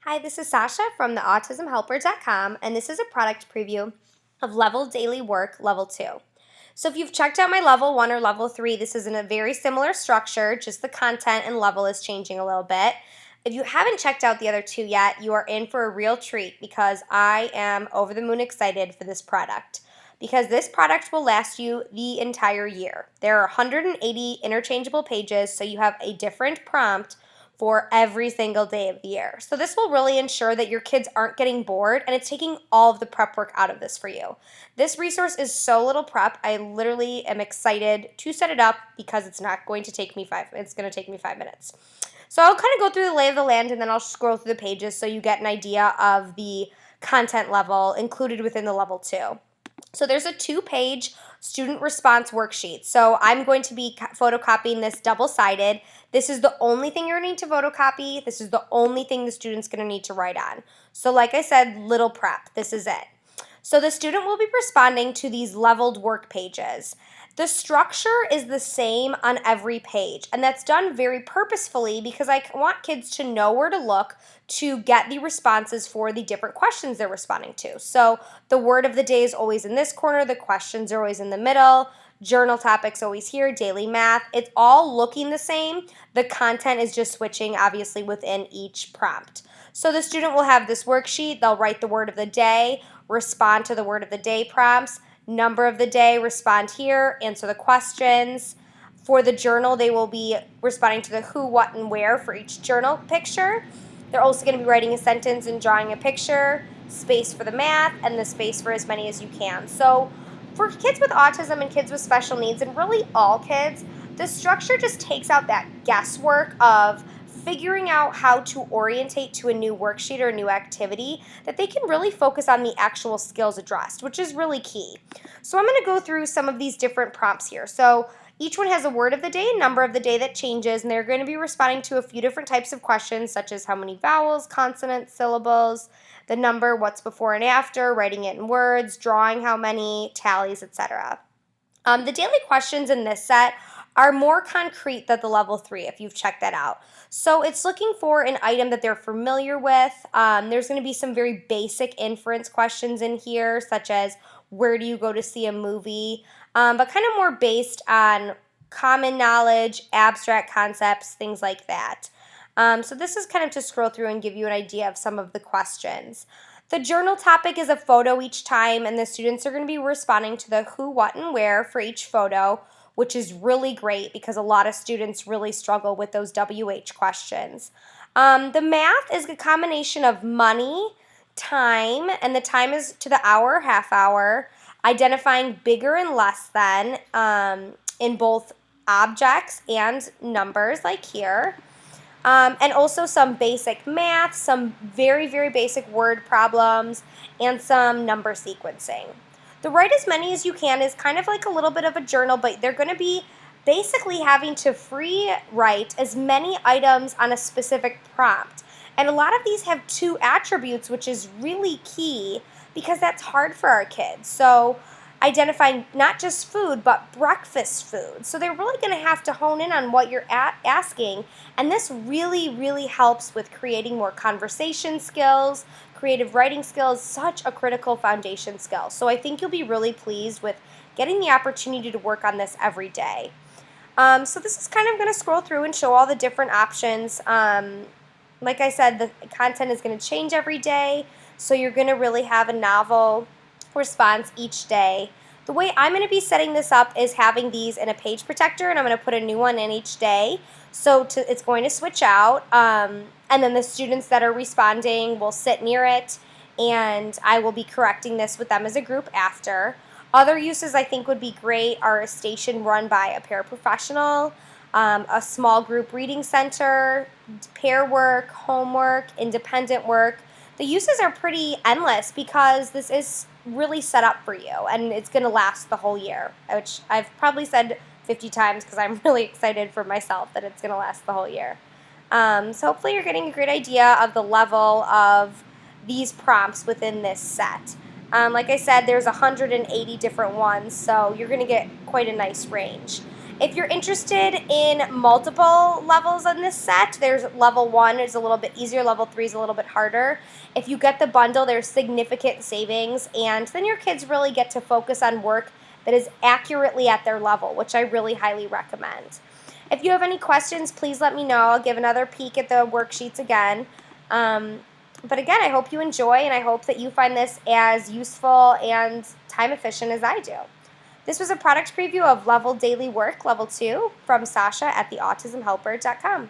Hi, this is Sasha from the autismhelper.com, and this is a product preview of Level Daily Work Level 2. So if you've checked out my Level 1 or Level 3, this is in a very similar structure, just the content and level is changing a little bit. If you haven't checked out the other two yet, you are in for a real treat because I am over the moon excited for this product. Because this product will last you the entire year. There are 180 interchangeable pages, so you have a different prompt for every single day of the year. So this will really ensure that your kids aren't getting bored, and it's taking all of the prep work out of this for you. This resource is so little prep. I literally am excited to set it up because it's not going to take me it's going to take me 5 minutes. So I'll kind of go through the lay of the land and then I'll scroll through the pages so you get an idea of the content level included within the level 2. So there's a 2-page student response worksheet. So I'm going to be photocopying this double-sided. This is the only thing you're going to need to photocopy. This is the only thing the student's going to need to write on. So like I said, little prep. This is it. So the student will be responding to these leveled work pages. The structure is the same on every page, and that's done very purposefully because I want kids to know where to look to get the responses for the different questions they're responding to. So the word of the day is always in this corner, the questions are always in the middle, journal topics always here, daily math. It's all looking the same. The content is just switching, obviously, within each prompt. So the student will have this worksheet. They'll write the word of the day, respond to the word of the day prompts, number of the day, respond here, answer the questions. For the journal, they will be responding to the who, what, and where for each journal picture. They're also going to be writing a sentence and drawing a picture, space for the math, and the space for as many as you can. So for kids with autism and kids with special needs, and really all kids, the structure just takes out that guesswork of figuring out how to orientate to a new worksheet or a new activity, that they can really focus on the actual skills addressed, which is really key. So I'm going to go through some of these different prompts here. So each one has a word of the day, number of the day that changes, and they're going to be responding to a few different types of questions, such as how many vowels, consonants, syllables, the number, what's before and after, writing it in words, drawing how many, tallies, etc. The daily questions in this set are more concrete than the level 3 if you've checked that out. So it's looking for an item that they're familiar with. There's going to be some very basic inference questions in here, such as where do you go to see a movie, but kind of more based on common knowledge, abstract concepts, things like that. So this is kind of to scroll through and give you an idea of some of the questions. The journal topic is a photo each time, and the students are going to be responding to the who, what, and where for each photo, which is really great because a lot of students really struggle with those WH questions. The math is a combination of money, time, and the time is to the hour, half hour, identifying bigger and less than in both objects and numbers like here. And also some basic math, some very, very basic word problems, and some number sequencing. The write as many as you can is kind of like a little bit of a journal, but they're going to be basically having to free write as many items on a specific prompt. And a lot of these have 2 attributes, which is really key because that's hard for our kids. So identifying not just food, but breakfast food. So they're really going to have to hone in on what you're asking. And this really, really helps with creating more conversation skills, creative writing skills, such a critical foundation skill. So I think you'll be really pleased with getting the opportunity to work on this every day. So this is kind of going to scroll through and show all the different options. Like I said, the content is going to change every day. So you're going to really have a novel response each day. The way I'm going to be setting this up is having these in a page protector, and I'm going to put a new one in each day. So it's going to switch out, and then the students that are responding will sit near it, and I will be correcting this with them as a group after. Other uses I think would be great are a station run by a paraprofessional, a small group reading center, pair work, homework, independent work. The uses are pretty endless because this is really set up for you, and it's going to last the whole year, which I've probably said 50 times because I'm really excited for myself that it's going to last the whole year. So hopefully you're getting a great idea of the level of these prompts within this set. Like I said, there's 180 different ones, so you're going to get quite a nice range. If you're interested in multiple levels in this set, there's level 1 is a little bit easier, level 3 is a little bit harder. If you get the bundle, there's significant savings, and then your kids really get to focus on work that is accurately at their level, which I really highly recommend. If you have any questions, please let me know. I'll give another peek at the worksheets again. But again, I hope you enjoy, and I hope that you find this as useful and time efficient as I do. This was a product preview of Level Daily Work Level 2 from Sasha at theautismhelper.com.